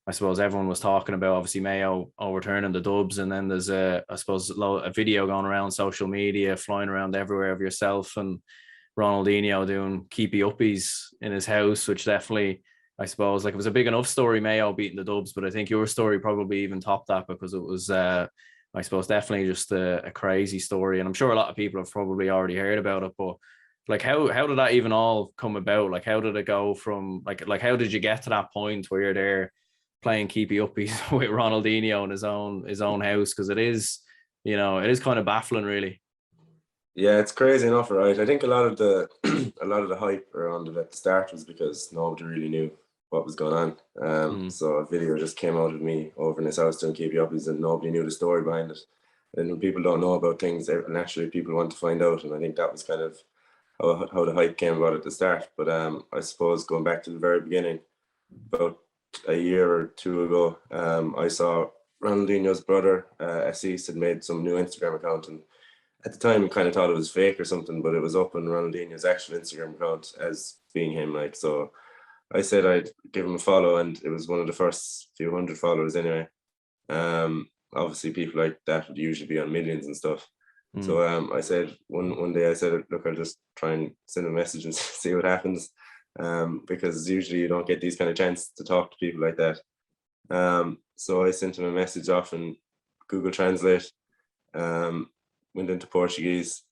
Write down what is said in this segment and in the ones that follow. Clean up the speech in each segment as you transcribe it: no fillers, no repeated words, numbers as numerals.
I suppose everyone was talking about obviously Mayo overturning the dubs, and then there's I suppose a video going around social media, flying around everywhere of yourself and Ronaldinho doing keepy uppies in his house, which definitely, I suppose, like it was a big enough story, Mayo beating the Dubs, but I think your story probably even topped that because it was, I suppose, definitely just a crazy story. And I'm sure a lot of people have probably already heard about it, but like how did that even all come about? Like how did it go from like how did you get to that point where you're there playing keepy uppies with Ronaldinho in his own house? Because it is, it is kind of baffling, really. Yeah, it's crazy enough, right? I think a lot of the a lot of the hype around it at the start was because nobody really knew what was going on. Mm. So a video just came out of me over in his house doing keepy uppies, and nobody knew the story behind it. And when people don't know about things, naturally people want to find out, and I think that was kind of how the hype came about at the start. But I suppose going back to the very beginning, about a year or two ago, I saw Ronaldinho's brother, Assis, had made some new Instagram account, and at the time, I kind of thought it was fake or something, but it was up on Ronaldinho's actual Instagram account as being him. Like, so I said I'd give him a follow, and it was one of the first few hundred followers anyway. Obviously, people like that would usually be on millions and stuff. Mm. So I said one day I said, look, I'll just try and send a message and see what happens, because usually you don't get these kind of chance to talk to people like that. So I sent him a message off in Google Translate. Went into Portuguese.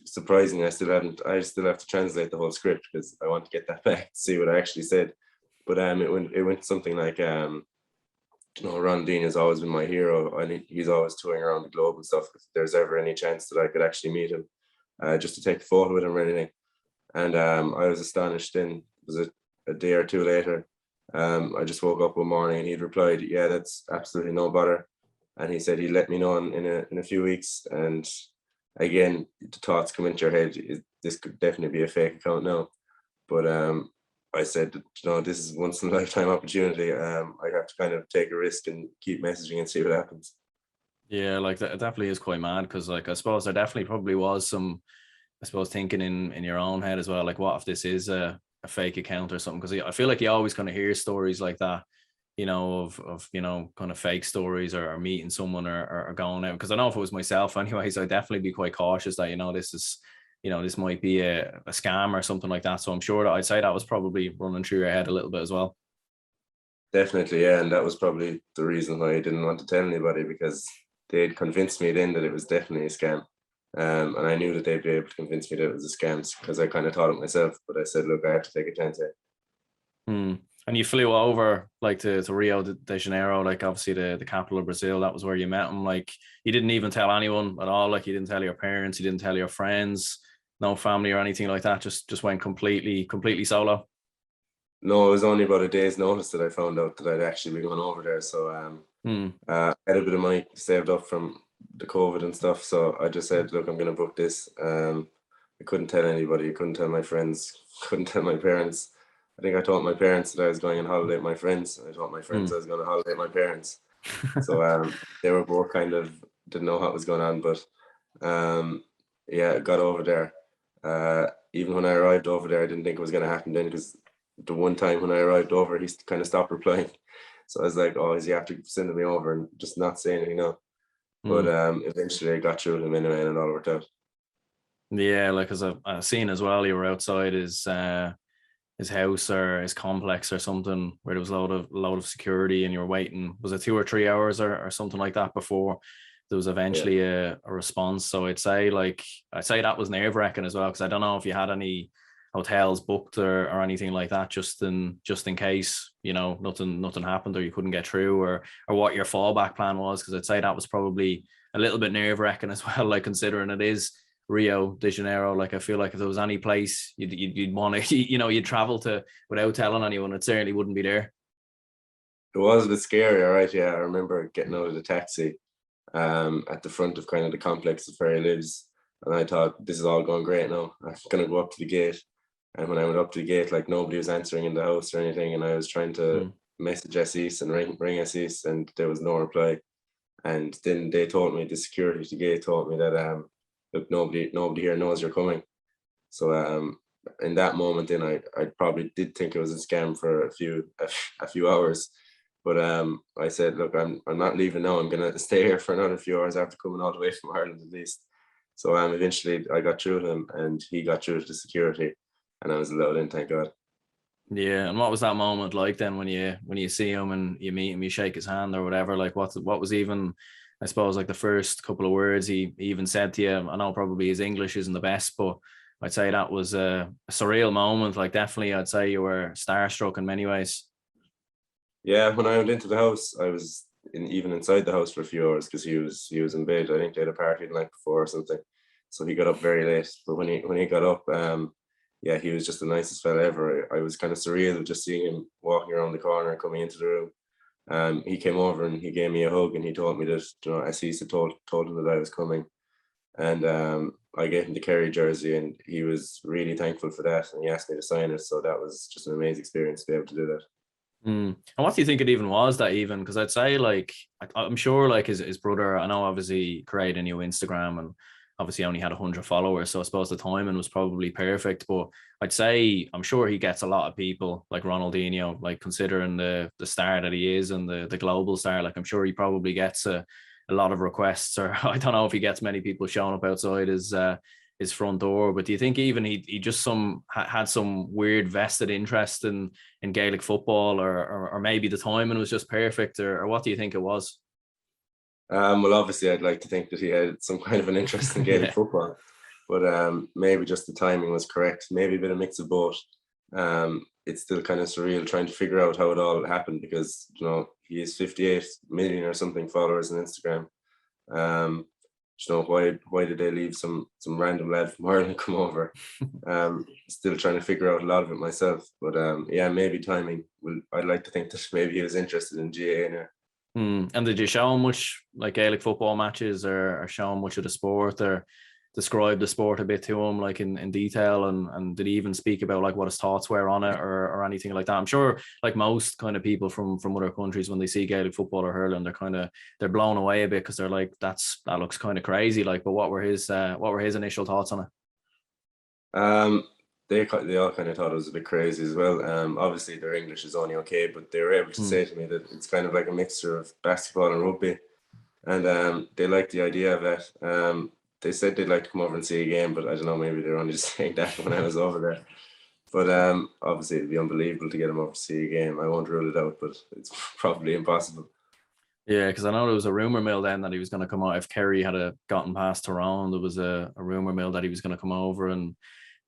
Surprisingly, I still have to translate the whole script because I want to get that back to see what I actually said. But it went something like Ronaldinho has always been my hero. I think he's always touring around the globe and stuff. If there's ever any chance that I could actually meet him, just to take a photo with him or anything. And I was astonished. Then was it a day or two later? I just woke up one morning and he'd replied, "Yeah, that's absolutely no bother." And he said he'd let me know in a few weeks. And again, the thoughts come into your head, this could definitely be a fake account now. But I said, this is once in a lifetime opportunity. I have to kind of take a risk and keep messaging and see what happens. Yeah, like that definitely is quite mad because, like, I suppose there definitely probably was some, I suppose, thinking in your own head as well, like, what if this is a fake account or something? Because I feel like you always kind of hear stories like that, of kind of fake stories or meeting someone or going out. Because I know if it was myself anyways, I'd definitely be quite cautious that, this is, this might be a scam or something like that. So I'm sure that I'd say that was probably running through your head a little bit as well. Definitely, yeah. And that was probably the reason why I didn't want to tell anybody, because they'd convinced me then that it was definitely a scam. And I knew that they'd be able to convince me that it was a scam because I kind of thought it myself. But I said, look, I have to take a chance here. Hmm. And you flew over like to Rio de Janeiro, like obviously the capital of Brazil. That was where you met him. Like you didn't even tell anyone at all. Like you didn't tell your parents, you didn't tell your friends, no family or anything like that. Just went completely solo. No, it was only about a day's notice that I found out that I'd actually be going over there. So Hmm. I had a bit of money saved up from the COVID and stuff. So I just said, look, I'm going to book this. I couldn't tell anybody. I couldn't tell my friends. Couldn't tell my parents. I think I told my parents that I was going on holiday with my friends. I told my friends Hmm. I was going on holiday with my parents. So they were both kind of didn't know what was going on. But yeah, I got over there. Even when I arrived over there, I didn't think it was going to happen then, because the one time when I arrived over, he kind of stopped replying. So I was like, oh, is he after sending me over and just not saying anything now? But Hmm. eventually I got through to him anyway, and it all worked out. Yeah, like as I've seen as well, you were outside his house or his complex or something where there was a load of security and you were waiting. Was it 2 or 3 hours or something like that before there was Yeah. eventually a response? So I'd say that was nerve wracking as well, because I don't know if you had any hotels booked or anything like that, just in case, nothing happened or you couldn't get through, or what your fallback plan was, because I'd say that was probably a little bit nerve wracking as well, like considering it is Rio de Janeiro. Like I feel like if there was any place you'd want to, you'd travel to without telling anyone, it certainly wouldn't be there. It was a bit scary, all right. Yeah, I remember getting out of the taxi at the front of kind of the complex where he lives, and I thought, this is all going great now. I'm gonna go up to the gate, and when I went up to the gate, like nobody was answering in the house or anything, and I was trying to Hmm. message Assis and ring Assis, and there was no reply. And then they told me, the security at the gate told me that look, nobody here knows you're coming. So in that moment, then I probably did think it was a scam for a few hours. But I said, look, I'm not leaving now. I'm gonna stay here for another few hours after coming all the way from Ireland at least. So eventually I got through to him, and he got through to the security, and I was allowed in, thank God. Yeah, and what was that moment like then when you see him and you meet him, you shake his hand or whatever? Like what was even, I suppose, like the first couple of words he even said to you? I know probably his English isn't the best, but I'd say that was a surreal moment. Like definitely, I'd say you were starstruck in many ways. Yeah, when I went into the house, I was even inside the house for a few hours because he was in bed. I think they had a party the night before or something, so he got up very late. But when he got up, yeah, he was just the nicest fella ever. I was kind of surreal just seeing him walking around the corner, coming into the room. He came over and he gave me a hug, and he told me that, you know, Assis had told him that I was coming, and I gave him the Kerry jersey, and he was really thankful for that, and he asked me to sign it. So that was just an amazing experience to be able to do that. And what do you think it even was that even? Because I'd say like I'm sure like his brother, I know obviously he created a new Instagram and obviously only had 100 followers, so I suppose the timing was probably perfect. But I'd say I'm sure he gets a lot of people like Ronaldinho, like considering the star that he is and the global star. Like I'm sure he probably gets a lot of requests, or I don't know if he gets many people showing up outside his front door. But do you think even he just had some weird vested interest in Gaelic football, or maybe the timing was just perfect, or what do you think it was? Well, obviously, I'd like to think that he had some kind of an interest in Gaelic Yeah. football, but maybe just the timing was correct. Maybe a bit of mix of both. It's still kind of surreal trying to figure out how it all happened because, you know, he has 58 million or something followers on Instagram. You know, why did they leave some random lad from Ireland come over? Still trying to figure out a lot of it myself, but yeah, maybe timing. I'd like to think that maybe he was interested in GAA now. And did you show him much like Gaelic football matches, or show him much of the sport, or describe the sport a bit to him like in detail, and did he even speak about like what his thoughts were on it, or anything like that? I'm sure like most kind of people from other countries, when they see Gaelic football or hurling, they're blown away a bit because they're like, that looks kind of crazy. Like, but what were his initial thoughts on it? They all kind of thought it was a bit crazy as well. Obviously their English is only okay, but they were able to say to me that it's kind of like a mixture of basketball and rugby, and they liked the idea of it. They said they'd like to come over and see a game, but I don't know, maybe they're only just saying that when I was over there. But obviously it'd be unbelievable to get them over to see a game. I won't rule it out, but it's probably impossible. Yeah, because I know there was a rumor mill then that he was going to come out if Kerry had gotten past Tyrone. There was a rumor mill that he was going to come over and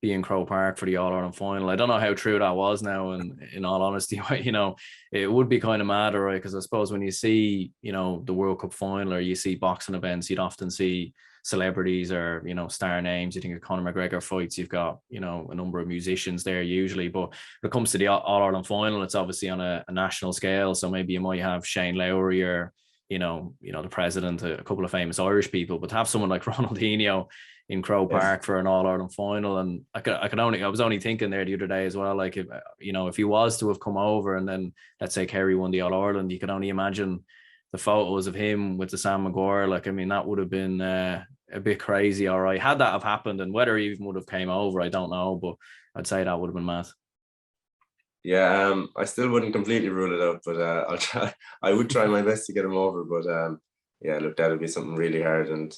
be in Crow Park for the All Ireland final. I don't know how true that was now, and in all honesty, you know, it would be kind of mad, right? Because I suppose when you see, you know, the World Cup final, or you see boxing events, you'd often see celebrities or, you know, star names. You think of Conor McGregor fights, you've got, you know, a number of musicians there usually. But when it comes to the All Ireland final, it's obviously on a national scale. So maybe you might have Shane Lowry, or the president, a couple of famous Irish people, but to have someone like Ronaldinho in Crow Park for an All Ireland final, and I was only thinking there the other day as well, like if he was to have come over and then let's say Kerry won the All Ireland, you could only imagine the photos of him with the Sam Maguire. Like, I mean, that would have been a bit crazy. All right, had that have happened, and whether he even would have came over, I don't know, but I'd say that would have been mad. Yeah, I still wouldn't completely rule it out, but I'll try. I would try my best to get him over, but yeah, look, that'll be something really hard and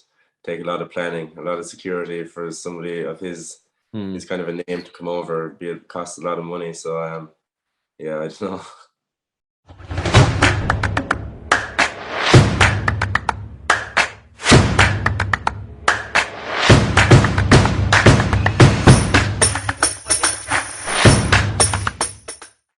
take a lot of planning, a lot of security for somebody of his kind of a name to come over. It cost a lot of money, so yeah, I don't know.